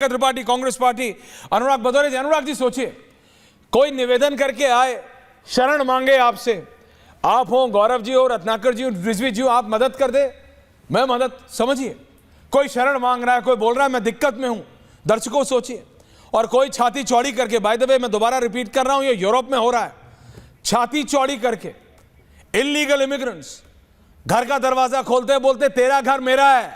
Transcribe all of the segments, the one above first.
Tripathi, Congress party, अनुराग भदौरिया जी। अनुराग जी सोचिए, कोई निवेदन करके आए, शरण मांगे आपसे, आप हो, गौरव जी हो, रत्नाकर जी हो, रिजवी जी हो, आप मदद कर दे, मैं मदद। समझिए, कोई शरण मांग रहा है, कोई बोल रहा है मैं दिक्कत में हूं, दर्शकों सोचिए, और कोई छाती चौड़ी करके, बाय द वे मैं दोबारा रिपीट कर रहा हूं, ये यूरोप में हो रहा है, छाती चौड़ी करके इलीगल इमिग्रेंट्स घर का दरवाजा खोलते बोलते तेरा घर मेरा है,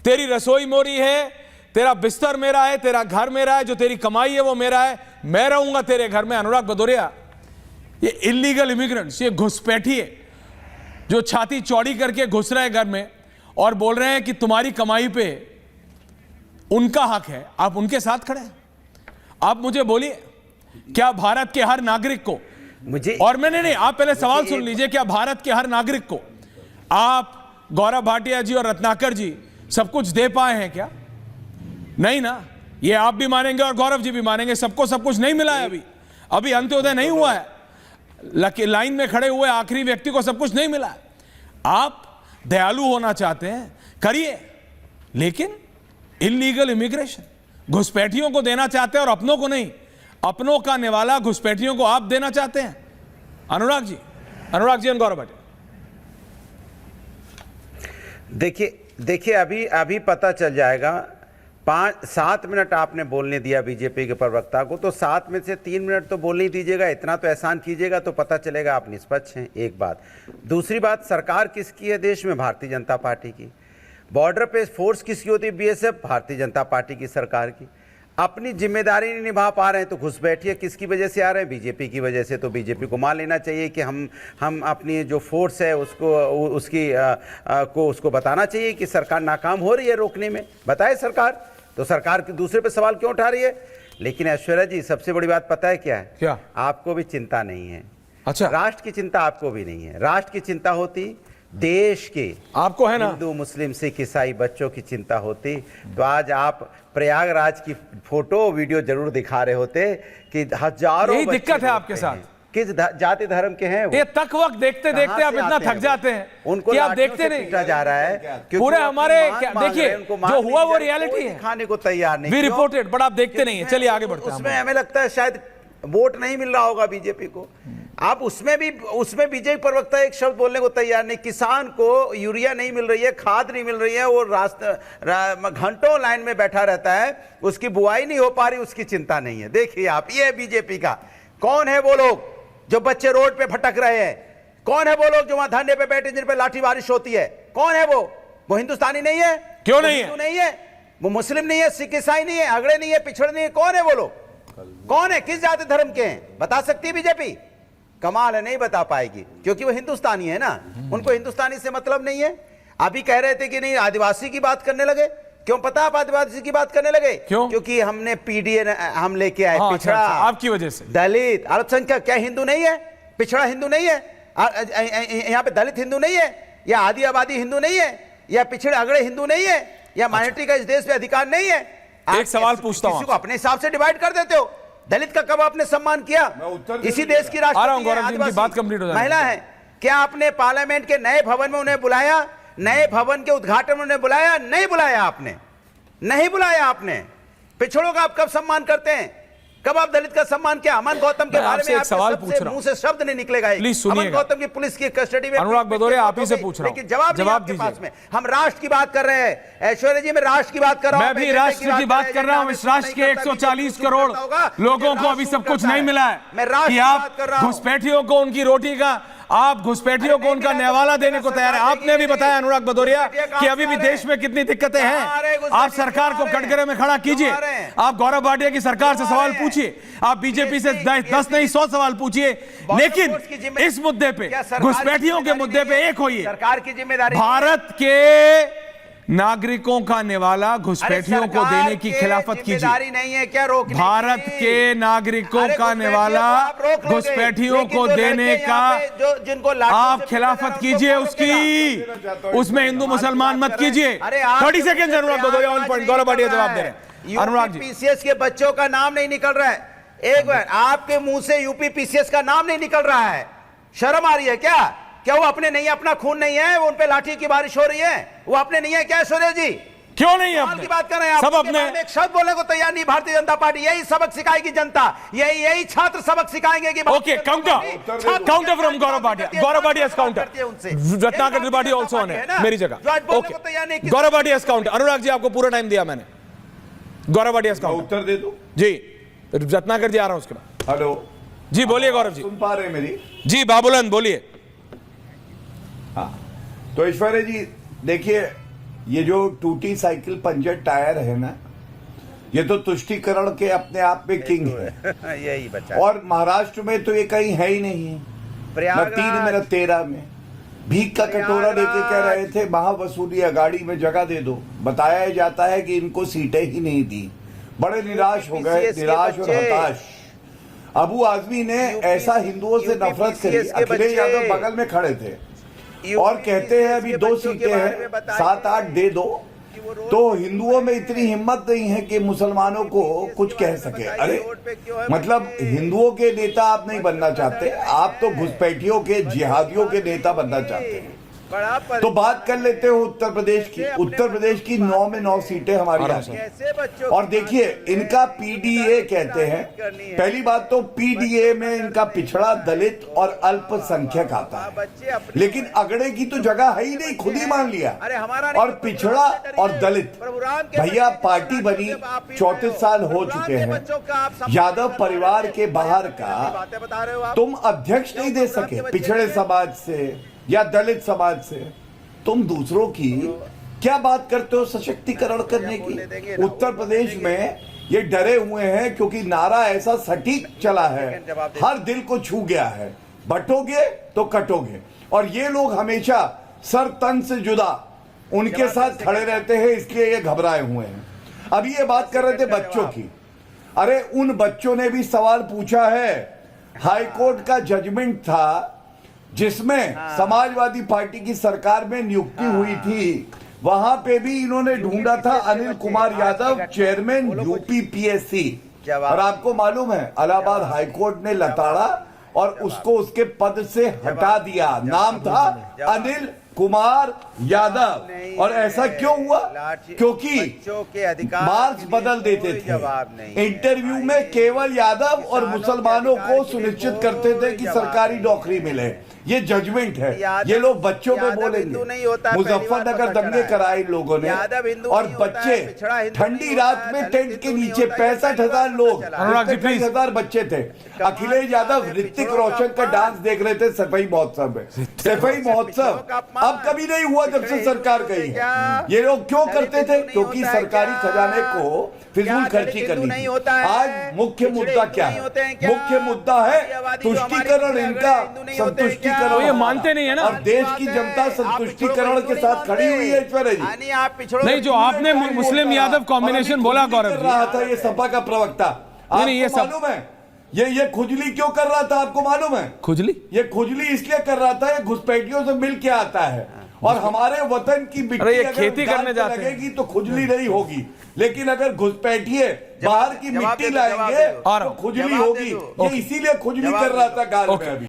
तेरी रसोई मोरी है, तेरा बिस्तर मेरा है, तेरा घर मेरा है, जो तेरी कमाई है वो मेरा है, मैं रहूंगा तेरे घर में। अनुराग भदौरिया, ये इलीगल इमिग्रेंट्स, ये घुसपैठिए जो छाती चौड़ी करके घुस रहे हैं घर में और बोल रहे हैं कि तुम्हारी कमाई पे उनका हक है, आप उनके साथ खड़े हैं। आप मुझे बोलिए, क्या भारत के हर नागरिक को और मैंने नहीं, आप पहले सवाल सुन लीजिए, क्या भारत के हर नागरिक को आप, गौरव भाटिया जी और रत्नाकर जी सब कुछ दे पाए हैं क्या? नहीं ना। ये आप भी मानेंगे और गौरव जी भी मानेंगे, सबको सब कुछ नहीं मिला है। अभी अंत्योदय नहीं हुआ है, लाइन में खड़े हुए आखिरी व्यक्ति को सब कुछ नहीं मिला है। आप दयालु होना चाहते हैं, करिए, लेकिन इलीगल इमिग्रेशन घुसपैठियों को देना चाहते हैं और अपनों को नहीं। अपनों का निवाला घुसपैठियों को आप देना चाहते हैं। अनुराग जी और गौरव भाटिया, देखिए अभी पता चल जाएगा। 5-7 मिनट आपने बोलने दिया बीजेपी के प्रवक्ता को, तो 7 में से 3 मिनट तो बोलने ही दीजिएगा। इतना तो एहसान कीजिएगा तो पता चलेगा आप निष्पक्ष हैं। एक बात। दूसरी बात, सरकार किसकी है देश में? भारतीय जनता पार्टी की। बॉर्डर पे फोर्स किसकी होती है? बीएसएफ, भारतीय जनता पार्टी की सरकार की। अपनी जिम्मेदारी नहीं निभा पा रहे हैं तो घुसपैठिए किसकी वजह से आ रहे हैं? बीजेपी की वजह से। तो बीजेपी को मान लेना चाहिए कि हम अपनी जो फोर्स है उसको बताना चाहिए कि सरकार नाकाम हो रही है रोकने में। बताए सरकार, तो सरकार के दूसरे पे सवाल क्यों उठा रही है? लेकिन ऐश्वर्या जी, सबसे बड़ी बात पता है क्या है? क्या? आपको भी चिंता नहीं है। अच्छा, राष्ट्र की चिंता आपको भी नहीं है। राष्ट्र की चिंता होती, देश के आपको है ना, हिंदू मुस्लिम सिख ईसाई बच्चों की चिंता होती, तो आज आप प्रयागराज की फोटो वीडियो जरूर दिखा रहे होते कि हजारों। यही दिक्कत है आपके साथ। किस जाति धर्म के हैं वो? ये तक वक्त देखते देखते आप इतना थक जाते हैं उनको कि आप देखते नहीं जा रहा है पूरे हमारे। देखिए, जो हुआ वो रियलिटी है, खाने को तैयार नहीं, वी रिपोर्टेड, बट आप देखते नहीं है। चलिए आगे बढ़ते हैं। उसमें हमें लगता है शायद वोट नहीं मिल रहा होगा बीजेपी को। आप उसमें बीजेपी प्रवक्ता एक शब्द बोलने को तैयार नहीं। किसान को यूरिया नहीं मिल रही है, खाद नहीं मिल रही है, वो घंटों लाइन में बैठा रहता है, उसकी बुआई नहीं हो पा रही, उसकी चिंता नहीं है। देखिए आप, ये बीजेपी का। कौन है वो लोग जो बच्चे रोड पे भटक रहे हैं? कौन है वो लोग जो वहां धरने पे बैठे जिन पे लाठी बारिश होती है? कौन है वो हिंदुस्तानी नहीं है? क्यों नहीं है? हिंदू नहीं है, वो मुस्लिम नहीं है, सिख ईसाई नहीं है, अगड़े नहीं है, पिछड़े नहीं है। कौन है वो लोग? कौन है? किस जाति धर्म के हैं? बता सकती है बीजेपी? कमाल है, नहीं बता पाएगी, क्योंकि वो हिंदुस्तानी है ना, उनको हिंदुस्तानी से मतलब नहीं है। अभी कह रहे थे कि नहीं, आदिवासी की बात करने लगे। क्यों पता आप आदिवासी की बात करने लगे? क्यों? क्योंकि हमने पीडीए हम लेके आए। हाँ, पिछड़ा, आपकी वजह से। दलित, अल्पसंख्यक, क्या हिंदू नहीं है? पिछड़ा हिंदू नहीं है? यहाँ पे दलित हिंदू नहीं है? या आदि आबादी हिंदू नहीं है? या पिछड़े अगड़े हिंदू नहीं है? या माइनॉरिटी का इस देश पे अधिकार नहीं है? एक सवाल पूछता हूं, किसी को अपने हिसाब से डिवाइड कर देते हो। दलित का कब आपने सम्मान किया? इसी देश की राष्ट्रपति बात कंप्लीट हो जाए, महिला है। क्या आपने पार्लियामेंट के नए भवन में उन्हें बुलाया? नए भवन के उद्घाटन में उन्हें बुलाया? नहीं बुलाया आपने, नहीं बुलाया आपने। पिछड़ों का आप कब सम्मान करते हैं? कब आप दलित का सम्मान किया? अमन गौतम के बारे में एक सवाल पूछ रहा हूं, मुंह से शब्द नहीं निकलेगा। अमन गौतम की पुलिस की कस्टडी में, अनुराग भदौरिया आप ही से पूछ रहा हूं, लेकिन जवाब दीजिए। पास में हम राष्ट्र की बात कर रहे हैं। ऐश्वर्या जी, मैं राष्ट्र की बात कर रहा हूं। मैं भी राष्ट्र की बात कर रहा हूं। इस राष्ट्र के 140 करोड़ लोगों को अभी सब कुछ नहीं मिला है। मैं राष्ट्र की बात कर रहा हूं। घुसपैठियों को उनकी रोटी का, आप घुसपैठियों को उनका नेवाला देने को तैयार है। आपने भी बताया अनुराग भदौरिया कि अभी भी देश में कितनी दिक्कतें हैं। आप सरकार को कटघरे में खड़ा कीजिए। आप गौरव भाटिया की सरकार से सवाल पूछिए, आप बीजेपी से 10 नहीं 100 सवाल पूछिए, लेकिन इस मुद्दे पे, घुसपैठियों के मुद्दे पे एक होइए। सरकार की जिम्मेदारी, भारत के नागरिकों का निवाला घुसपैठियों को देने की खिलाफत कीजिए। नहीं है क्या रोकने? भारत के नागरिकों का निवाला घुसपैठियों को देने का जिनको आप खिलाफत कीजिए उसकी। उसमें हिंदू मुसलमान मत कीजिए। 30 second Anurag Bhadauria on point. Gaurav Bhatia जवाब दे रहे हैं। अनुराग जी, पीसीएस के बच्चों का नाम नहीं निकल रहा है। एक बार आपके मुंह से यूपी पीसीएस का नाम नहीं निकल रहा है, शर्म आ रही है क्या? क्या वो अपने नहीं है? अपना खून नहीं है? वो उन पे लाठी की बारिश हो रही है, वो अपने नहीं है क्या ऐश्वर्या जी? क्यों नहीं है सवाल अपने? की बात कर रहे हैं आप। सब उसके अपने बाद एक शब्द बोलने को तैयार नहीं भारतीय जनता पार्टी। यही सबक सिखाएगी जनता, यही छात्र सबक सिखाएंगे कि okay, counter from Gaurav Bhatia. Gaurav Bhatia is counter, Ratnakar Tripathi also on है मेरी जगह। Okay, Gaurav Bhatia is counter. Anurag ji आपको पूरा टाइम दिया मैंने। Gaurav Bhatia is counter. उत्तर दे दो जी, रत्नाकर जी आ रहा हूं उसके बाद। हेलो जी बोलिए गौरव जी। सुन पा रहे हैं मेरी? जी बाबुलन बोलिए। हाँ, तो ऐश्वर्या जी देखिए, ये जो टूटी साइकिल पंचर टायर है ना, ये तो तुष्टीकरण के अपने आप में किंग है। यही बचा। और महाराष्ट्र में तो ये कहीं है ही नहीं है, न 3 में न 13 में। भीख का कटोरा लेके कह रहे थे महावसूली गाड़ी में जगह दे दो। बताया जाता है कि इनको सीटें ही नहीं दी। बड़े निराश हो गए, निराश और हताश। अबू आजमी ने ऐसा हिंदुओं से नफरत करी। अखिलेश यादव बगल में खड़े थे और कहते हैं अभी 2 सीटें हैं, 7-8 दे दो। तो हिंदुओं में इतनी हिम्मत नहीं है कि मुसलमानों को कुछ कह सके। अरे मतलब हिंदुओं के नेता आप नहीं बनना चाहते, आप तो घुसपैठियों के, जिहादियों के नेता बनना चाहते हैं। तो बात कर लेते हो उत्तर प्रदेश की। उत्तर प्रदेश की 9 में 9 सीटें हमारी आती हैं। और देखिए, इनका पीडीए कहते हैं। पहली बात तो पीडीए में इनका पिछड़ा, दलित और अल्पसंख्यक आता है, लेकिन अगड़े की तो जगह है ही नहीं, खुद ही मान लिया। और पिछड़ा और दलित, भैया पार्टी बनी 34 साल हो चुके हैं। यादव परिवार के बाहर का तुम अध्यक्ष नहीं दे सके पिछड़े समाज से या दलित समाज से। तुम दूसरों की क्या बात करते हो सशक्तिकरण करने की? उत्तर प्रदेश में ये डरे हुए हैं क्योंकि नारा ऐसा सटीक चला है, हर दिल को छू गया है, बटोगे तो कटोगे। और ये लोग हमेशा सर तन से जुदा उनके साथ खड़े रहते हैं, इसलिए ये घबराए हुए हैं। अभी ये बात कर रहे थे बच्चों की। अरे उन बच्चों ने भी सवाल पूछा है। हाईकोर्ट का जजमेंट था जिसमें समाजवादी पार्टी की सरकार में नियुक्ति हुई थी, वहां पे भी इन्होंने ढूंढा था Anil Kumar Yadav, chairman UP PSC. और आपको मालूम है इलाहाबाद हाईकोर्ट ने लताड़ा और उसको उसके पद से हटा दिया। नाम था अनिल कुमार यादव। और ऐसा क्यों हुआ? क्योंकि मार्क्स बदल देते थे इंटरव्यू में, केवल यादव और मुसलमानों को सुनिश्चित करते थे कि सरकारी नौकरी मिले। ये जजमेंट है। ये लोग बच्चों पे बोलेंगे। मुजफ्फरनगर दंगे कराए इन लोगों ने, और बच्चे ठंडी रात में टेंट के नीचे 65,000 लोग, 65,000 बच्चे थे। अखिलेश यादव ऋतिक रोशन का डांस देख रहे थे सफाई महोत्सव में। सफाई महोत्सव अब कभी नहीं हुआ जब से सरकार गई है। ये लोग क्यों करते थे? क्योंकि सरकारी खजाने को फिजूल खर्ची करनी थी। आज मुख्य मुद्दा क्या है? मुख्य मुद्दा है तुष्टीकरण, इनका संतुष्टीकरण। तो ये मानते नहीं है ना, और देश की जनता संतुष्टीकरण के साथ खड़ी हुई है। ऐश्वर्या जी नहीं, जो आपने मुस्लिम यादव कॉम्बिनेशन बोला गौरव कर रहा था ये सपा का प्रवक्ता, नहीं, ये आपको मालूम है ये खुजली क्यों कर रहा था? आपको मालूम है खुजली? ये खुजली इसलिए कर रहा था, ये घुसपैठियों से मिल के आता है। और हमारे वतन की मिट्टी ये अगर खेती दांत करने पे जाते हैं। लगेगी तो खुजली नहीं होगी, लेकिन अगर घुसपैठिए बाहर की मिट्टी लाएंगे और तो खुजली होगी। ये इसीलिए खुजली कर रहा था गाल में अभी।